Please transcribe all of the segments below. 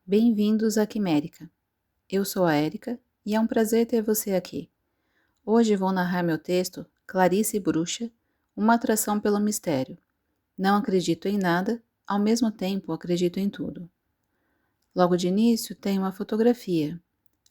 Bem-vindos à Quimérica. Eu sou a Érica e é um prazer ter você aqui. Hoje vou narrar meu texto Clarice Bruxa, uma atração pelo mistério. Não acredito em nada, ao mesmo tempo acredito em tudo. Logo de início tem uma fotografia.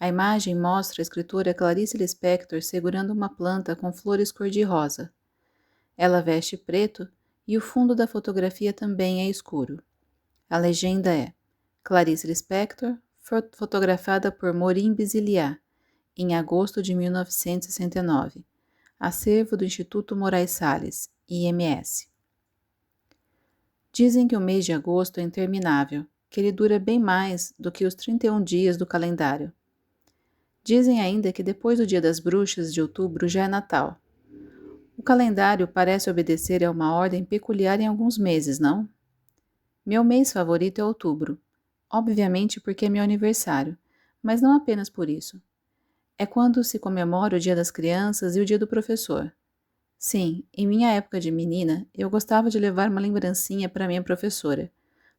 A imagem mostra a escritora Clarice Lispector segurando uma planta com flores cor-de-rosa. Ela veste preto e o fundo da fotografia também é escuro. A legenda é Clarice Lispector, fotografada por Morim Bisiliat, em agosto de 1969. Acervo do Instituto Moraes Salles, IMS. Dizem que o mês de agosto é interminável, que ele dura bem mais do que os 31 dias do calendário. Dizem ainda que depois do Dia das Bruxas de outubro já é Natal. O calendário parece obedecer a uma ordem peculiar em alguns meses, não? Meu mês favorito é outubro, obviamente porque é meu aniversário, mas não apenas por isso. É quando se comemora o Dia das Crianças e o Dia do Professor. Sim, em minha época de menina, eu gostava de levar uma lembrancinha para minha professora,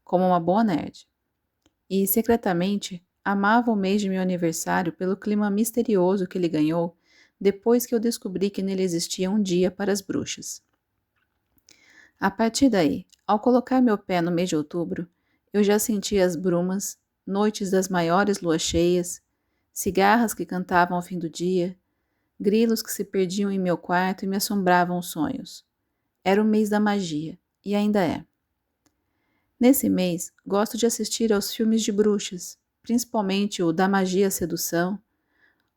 como uma boa nerd. E, secretamente, amava o mês de meu aniversário pelo clima misterioso que ele ganhou depois que eu descobri que nele existia um dia para as bruxas. A partir daí, ao colocar meu pé no mês de outubro, eu já sentia as brumas, noites das maiores luas cheias, cigarras que cantavam ao fim do dia, grilos que se perdiam em meu quarto e me assombravam os sonhos. Era o mês da magia, e ainda é. Nesse mês, gosto de assistir aos filmes de bruxas, principalmente o Da Magia à Sedução,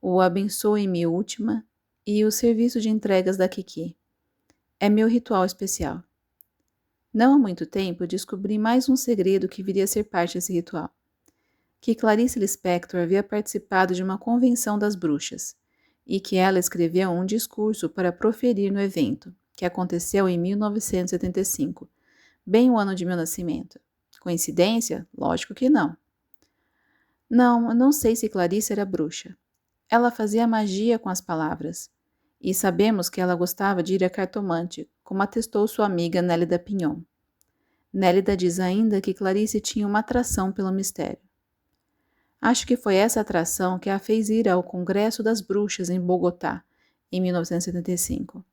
o Abençoe-me Última e o Serviço de Entregas da Kiki. É meu ritual especial. Não há muito tempo descobri mais um segredo que viria a ser parte desse ritual. Que Clarice Lispector havia participado de uma convenção das bruxas e que ela escreveu um discurso para proferir no evento, que aconteceu em 1975, bem o ano de meu nascimento. Coincidência? Lógico que não. Não, eu não sei se Clarice era bruxa. Ela fazia magia com as palavras. E sabemos que ela gostava de ir a cartomante, como atestou sua amiga Nélida Pinhon. Nélida diz ainda que Clarice tinha uma atração pelo mistério. Acho que foi essa atração que a fez ir ao Congresso das Bruxas em Bogotá, em 1975.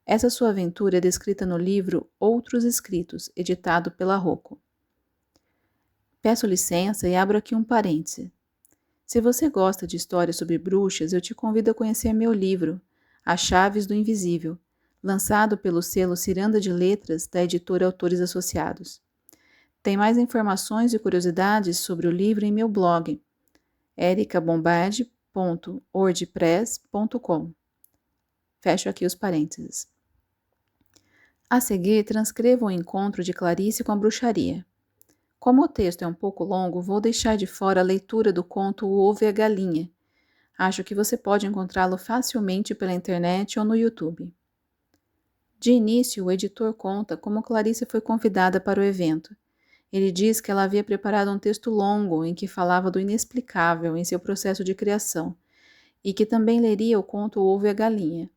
Essa sua aventura é descrita no livro Outros Escritos, editado pela Rocco. Peço licença e abro aqui um parêntese. Se você gosta de histórias sobre bruxas, eu te convido a conhecer meu livro, As Chaves do Invisível, lançado pelo selo Ciranda de Letras da editora Autores Associados. Tem mais informações e curiosidades sobre o livro em meu blog, ericabombardi.wordpress.com. Fecho aqui os parênteses. A seguir, transcrevo o encontro de Clarice com a bruxaria. Como o texto é um pouco longo, vou deixar de fora a leitura do conto O Ovo e a Galinha. Acho que você pode encontrá-lo facilmente pela internet ou no YouTube. De início, o editor conta como Clarice foi convidada para o evento. Ele diz que ela havia preparado um texto longo em que falava do inexplicável em seu processo de criação e que também leria o conto O Ovo e a Galinha.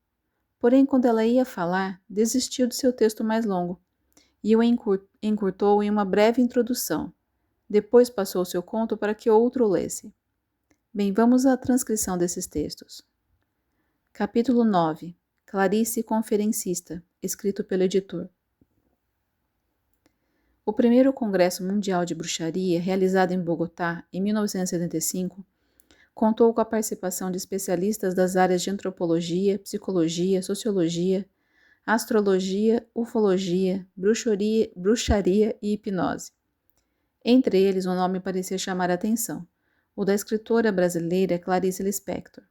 Porém, quando ela ia falar, desistiu de seu texto mais longo e o encurtou em uma breve introdução. Depois passou seu conto para que outro lesse. Bem, vamos à transcrição desses textos. Capítulo 9. Clarice Conferencista, escrito pelo editor. O primeiro Congresso Mundial de Bruxaria, realizado em Bogotá, em 1975, contou com a participação de especialistas das áreas de antropologia, psicologia, sociologia, astrologia, ufologia, bruxaria e hipnose. Entre eles, um nome parecia chamar a atenção, o da escritora brasileira Clarice Lispector.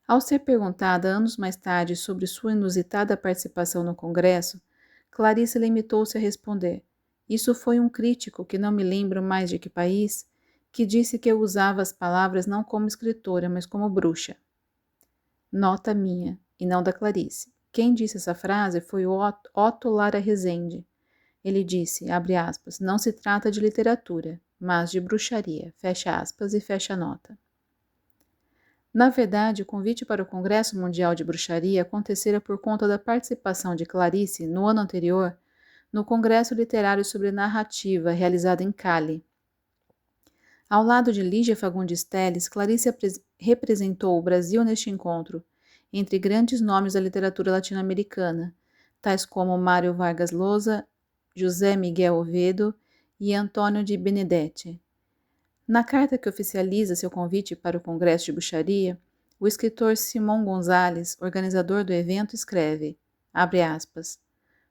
Ao ser perguntada anos mais tarde sobre sua inusitada participação no Congresso, Clarice limitou-se a responder: "Isso foi um crítico, que não me lembro mais de que país, que disse que eu usava as palavras não como escritora, mas como bruxa." Nota minha, e não da Clarice. Quem disse essa frase foi o Otto Lara Rezende. Ele disse, abre aspas, "não se trata de literatura, mas de bruxaria", fecha aspas e fecha a nota. Na verdade, o convite para o Congresso Mundial de Bruxaria acontecera por conta da participação de Clarice, no ano anterior, no Congresso Literário sobre Narrativa, realizado em Cali. Ao lado de Lígia Fagundes Telles, Clarice representou o Brasil neste encontro, entre grandes nomes da literatura latino-americana, tais como Mário Vargas Llosa, José Miguel Ovedo e Antônio de Benedetti. Na carta que oficializa seu convite para o Congresso de Bruxaria, o escritor Simão Gonzalez, organizador do evento, escreve, abre aspas,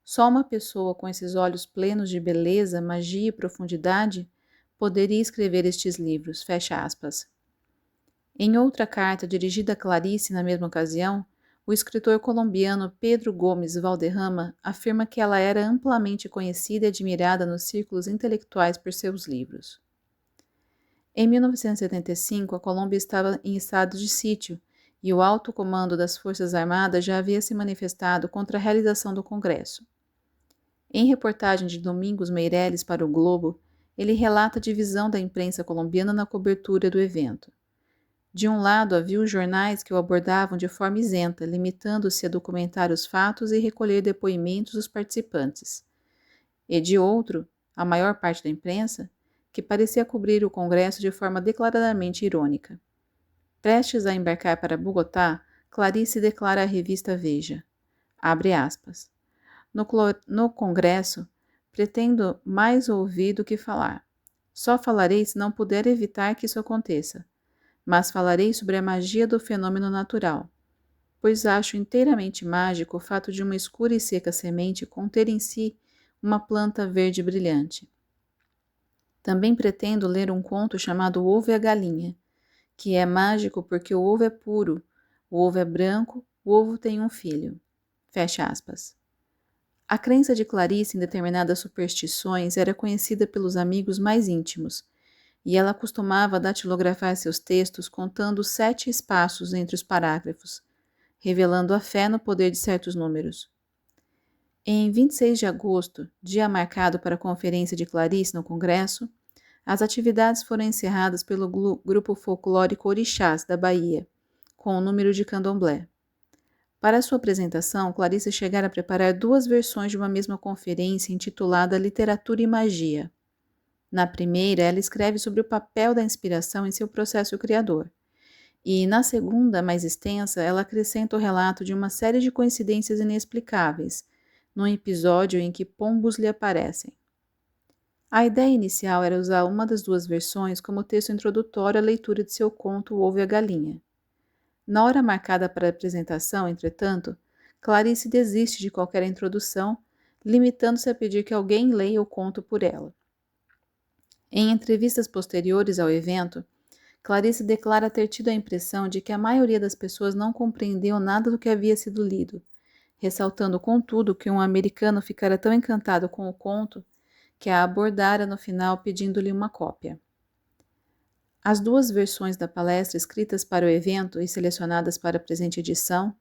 só uma pessoa com esses olhos plenos de beleza, magia e profundidade poderia escrever estes livros, fecha aspas. Em outra carta dirigida a Clarice na mesma ocasião, o escritor colombiano Pedro Gomes Valderrama afirma que ela era amplamente conhecida e admirada nos círculos intelectuais por seus livros. Em 1975, a Colômbia estava em estado de sítio e o alto comando das Forças Armadas já havia se manifestado contra a realização do Congresso. Em reportagem de Domingos Meirelles para o Globo, ele relata a divisão da imprensa colombiana na cobertura do evento. De um lado, havia os jornais que o abordavam de forma isenta, limitando-se a documentar os fatos e recolher depoimentos dos participantes. E de outro, a maior parte da imprensa, que parecia cobrir o Congresso de forma declaradamente irônica. Prestes a embarcar para Bogotá, Clarice declara à revista Veja, abre aspas, no Congresso, pretendo mais ouvir do que falar. Só falarei se não puder evitar que isso aconteça, mas falarei sobre a magia do fenômeno natural, pois acho inteiramente mágico o fato de uma escura e seca semente conter em si uma planta verde brilhante. Também pretendo ler um conto chamado O Ovo e a Galinha, que é mágico porque o ovo é puro, o ovo é branco, o ovo tem um filho. Fecha aspas. A crença de Clarice em determinadas superstições era conhecida pelos amigos mais íntimos, e ela costumava datilografar seus textos contando 7 espaços entre os parágrafos, revelando a fé no poder de certos números. Em 26 de agosto, dia marcado para a conferência de Clarice no Congresso, as atividades foram encerradas pelo grupo folclórico Orixás, da Bahia, com o número de candomblé. Para sua apresentação, Clarice chegara a preparar 2 versões de uma mesma conferência intitulada Literatura e Magia. Na primeira, ela escreve sobre o papel da inspiração em seu processo criador. E, na segunda, mais extensa, ela acrescenta o relato de uma série de coincidências inexplicáveis, num episódio em que pombos lhe aparecem. A ideia inicial era usar uma das 2 versões como texto introdutório à leitura de seu conto O Ovo e a Galinha. Na hora marcada para a apresentação, entretanto, Clarice desiste de qualquer introdução, limitando-se a pedir que alguém leia o conto por ela. Em entrevistas posteriores ao evento, Clarice declara ter tido a impressão de que a maioria das pessoas não compreendeu nada do que havia sido lido, ressaltando, contudo, que um americano ficara tão encantado com o conto que a abordara no final pedindo-lhe uma cópia. As 2 versões da palestra escritas para o evento e selecionadas para a presente edição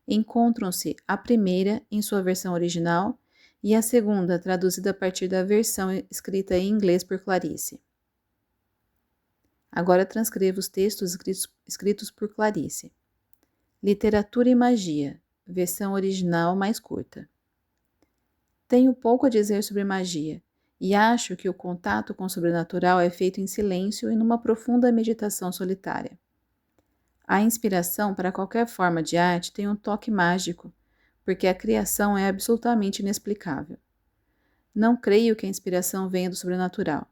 encontram-se a primeira em sua versão original e a segunda traduzida a partir da versão escrita em inglês por Clarice. Agora transcrevo os textos escritos por Clarice. Literatura e Magia, versão original mais curta. Tenho pouco a dizer sobre magia, e acho que o contato com o sobrenatural é feito em silêncio e numa profunda meditação solitária. A inspiração para qualquer forma de arte tem um toque mágico, porque a criação é absolutamente inexplicável. Não creio que a inspiração venha do sobrenatural.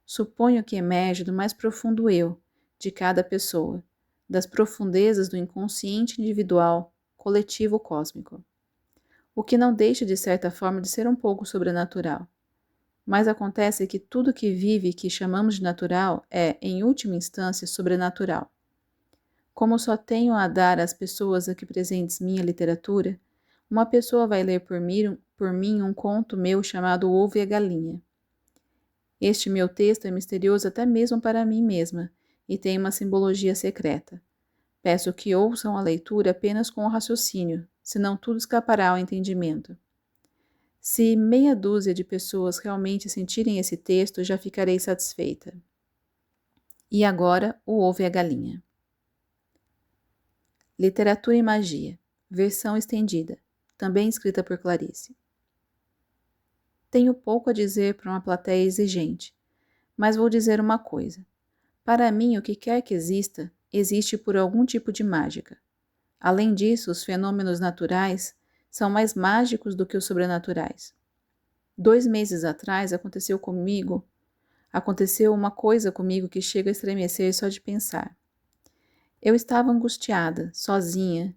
Suponho que emerge do mais profundo eu, de cada pessoa, das profundezas do inconsciente individual, coletivo cósmico. O que não deixa, de certa forma, de ser um pouco sobrenatural. Mas acontece que tudo que vive e que chamamos de natural é, em última instância, sobrenatural. Como só tenho a dar às pessoas aqui presentes minha literatura, uma pessoa vai ler por mim um conto meu chamado O Ovo e a Galinha. Este meu texto é misterioso até mesmo para mim mesma e tem uma simbologia secreta. Peço que ouçam a leitura apenas com o raciocínio, senão tudo escapará ao entendimento. Se meia dúzia de pessoas realmente sentirem esse texto, já ficarei satisfeita. E agora, O Ovo e a Galinha. Literatura e Magia, versão estendida, também escrita por Clarice. Tenho pouco a dizer para uma plateia exigente, mas vou dizer uma coisa. Para mim, o que quer que exista, existe por algum tipo de mágica. Além disso, os fenômenos naturais são mais mágicos do que os sobrenaturais. 2 meses atrás aconteceu uma coisa comigo que chega a estremecer só de pensar. Eu estava angustiada, sozinha,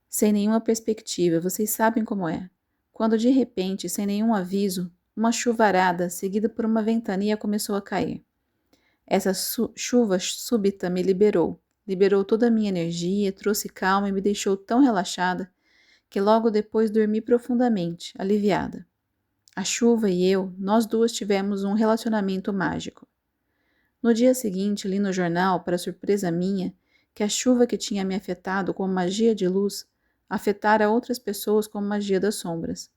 sem nenhuma perspectiva, vocês sabem como é. Quando de repente, sem nenhum aviso, uma chuvarada seguida por uma ventania começou a cair. Essa chuva súbita me liberou toda a minha energia, trouxe calma e me deixou tão relaxada que logo depois dormi profundamente, aliviada. A chuva e eu, nós duas tivemos um relacionamento mágico. No dia seguinte, li no jornal, para surpresa minha, que a chuva que tinha me afetado com magia de luz afetara outras pessoas com magia das sombras.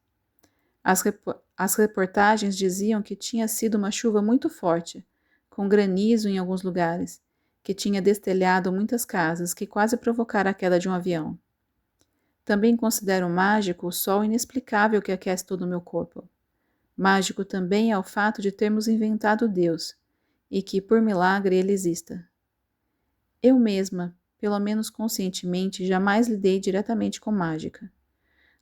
As reportagens diziam que tinha sido uma chuva muito forte, com granizo em alguns lugares, que tinha destelhado muitas casas, que quase provocara a queda de um avião. Também considero mágico o sol inexplicável que aquece todo o meu corpo. Mágico também é o fato de termos inventado Deus, e que, por milagre, ele exista. Eu mesma, pelo menos conscientemente, jamais lidei diretamente com mágica.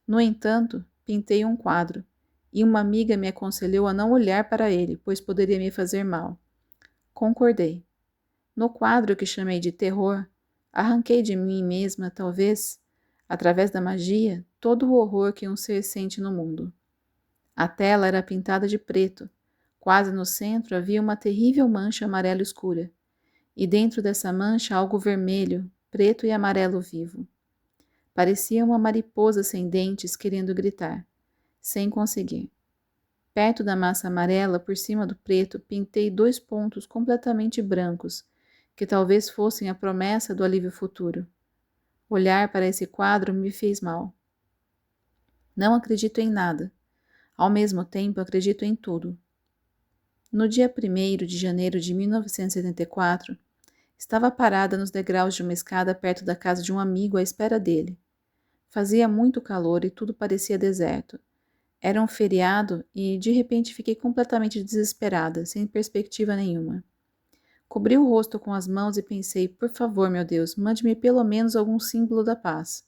No entanto, pintei um quadro, e uma amiga me aconselhou a não olhar para ele, pois poderia me fazer mal. Concordei. No quadro que chamei de terror, arranquei de mim mesma, talvez, através da magia, todo o horror que um ser sente no mundo. A tela era pintada de preto. Quase no centro havia uma terrível mancha amarela escura, e dentro dessa mancha algo vermelho, preto e amarelo vivo. Parecia uma mariposa sem dentes querendo gritar, sem conseguir. Perto da massa amarela, por cima do preto, pintei 2 pontos completamente brancos, que talvez fossem a promessa do alívio futuro. Olhar para esse quadro me fez mal. Não acredito em nada. Ao mesmo tempo, acredito em tudo. No dia 1º de janeiro de 1974, estava parada nos degraus de uma escada perto da casa de um amigo à espera dele. Fazia muito calor e tudo parecia deserto. Era um feriado e, de repente, fiquei completamente desesperada, sem perspectiva nenhuma. Cobri o rosto com as mãos e pensei, por favor, meu Deus, mande-me pelo menos algum símbolo da paz.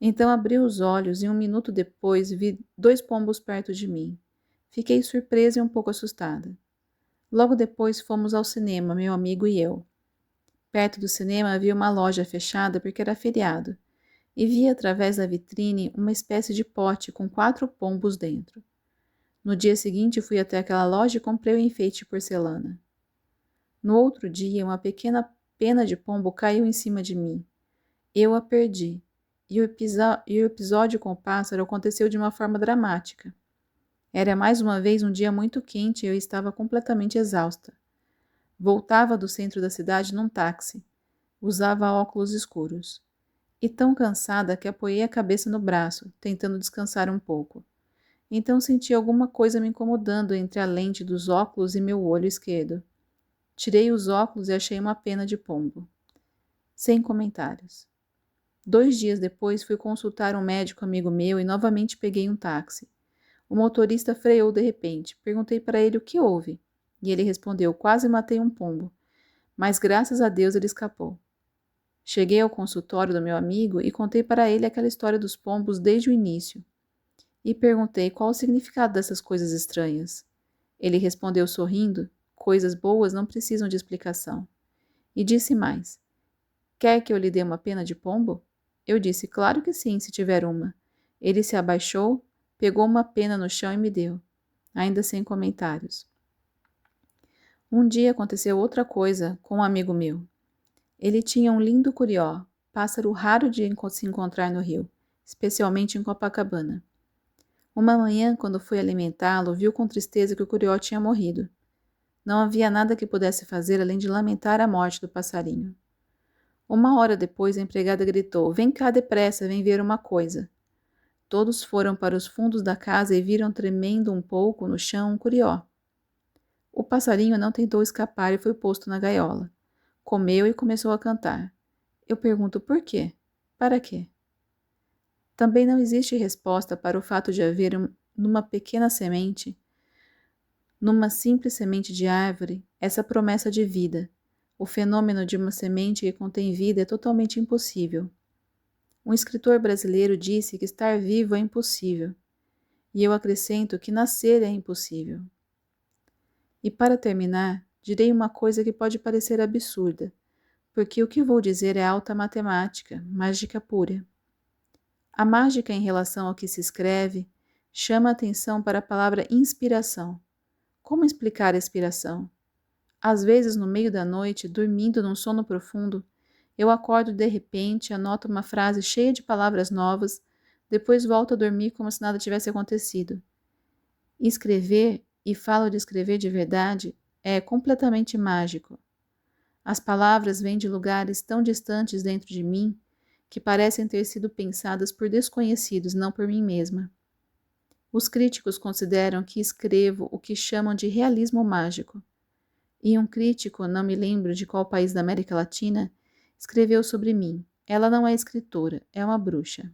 Então abri os olhos e 1 minuto depois vi 2 pombos perto de mim. Fiquei surpresa e um pouco assustada. Logo depois fomos ao cinema, meu amigo e eu. Perto do cinema havia uma loja fechada porque era feriado, e vi através da vitrine uma espécie de pote com 4 pombos dentro. No dia seguinte fui até aquela loja e comprei o enfeite de porcelana. No outro dia, uma pequena pena de pombo caiu em cima de mim. Eu a perdi, e o episódio com o pássaro aconteceu de uma forma dramática. Era mais uma vez um dia muito quente e eu estava completamente exausta. Voltava do centro da cidade num táxi. Usava óculos escuros. E tão cansada que apoiei a cabeça no braço, tentando descansar um pouco. Então senti alguma coisa me incomodando entre a lente dos óculos e meu olho esquerdo. Tirei os óculos e achei uma pena de pombo. Sem comentários. 2 dias depois fui consultar um médico amigo meu e novamente peguei um táxi. O motorista freou de repente. Perguntei para ele o que houve. E ele respondeu, quase matei um pombo. Mas graças a Deus ele escapou. Cheguei ao consultório do meu amigo e contei para ele aquela história dos pombos desde o início. E perguntei qual o significado dessas coisas estranhas. Ele respondeu sorrindo, coisas boas não precisam de explicação. E disse mais, quer que eu lhe dê uma pena de pombo? Eu disse, claro que sim, se tiver uma. Ele se abaixou, pegou uma pena no chão e me deu, ainda sem comentários. Um dia aconteceu outra coisa com um amigo meu. Ele tinha um lindo curió, pássaro raro de se encontrar no rio, especialmente em Copacabana. Uma manhã, quando fui alimentá-lo, viu com tristeza que o curió tinha morrido. Não havia nada que pudesse fazer além de lamentar a morte do passarinho. 1 hora depois, a empregada gritou, vem cá depressa, vem ver uma coisa. Todos foram para os fundos da casa e viram tremendo um pouco no chão um curió. O passarinho não tentou escapar e foi posto na gaiola. Comeu e começou a cantar. Eu pergunto por quê? Para quê? Também não existe resposta para o fato de haver numa pequena semente Numa simples semente de árvore, essa promessa de vida, o fenômeno de uma semente que contém vida é totalmente impossível. Um escritor brasileiro disse que estar vivo é impossível, e eu acrescento que nascer é impossível. E para terminar, direi uma coisa que pode parecer absurda, porque o que vou dizer é alta matemática, mágica pura. A mágica em relação ao que se escreve chama a atenção para a palavra inspiração. Como explicar a inspiração? Às vezes, no meio da noite, dormindo num sono profundo, eu acordo de repente, anoto uma frase cheia de palavras novas, depois volto a dormir como se nada tivesse acontecido. Escrever, e falo de escrever de verdade, é completamente mágico. As palavras vêm de lugares tão distantes dentro de mim que parecem ter sido pensadas por desconhecidos, não por mim mesma. Os críticos consideram que escrevo o que chamam de realismo mágico. E um crítico, não me lembro de qual país da América Latina, escreveu sobre mim. Ela não é escritora, é uma bruxa.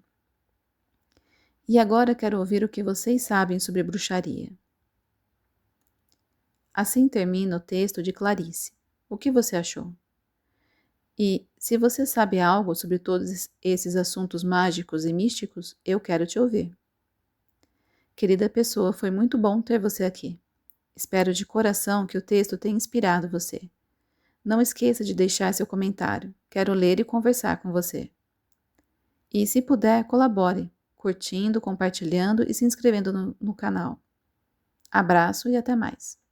E agora quero ouvir o que vocês sabem sobre bruxaria. Assim termina o texto de Clarice. O que você achou? E, se você sabe algo sobre todos esses assuntos mágicos e místicos, eu quero te ouvir. Querida pessoa, foi muito bom ter você aqui. Espero de coração que o texto tenha inspirado você. Não esqueça de deixar seu comentário. Quero ler e conversar com você. E, se puder, colabore, curtindo, compartilhando e se inscrevendo no canal. Abraço e até mais.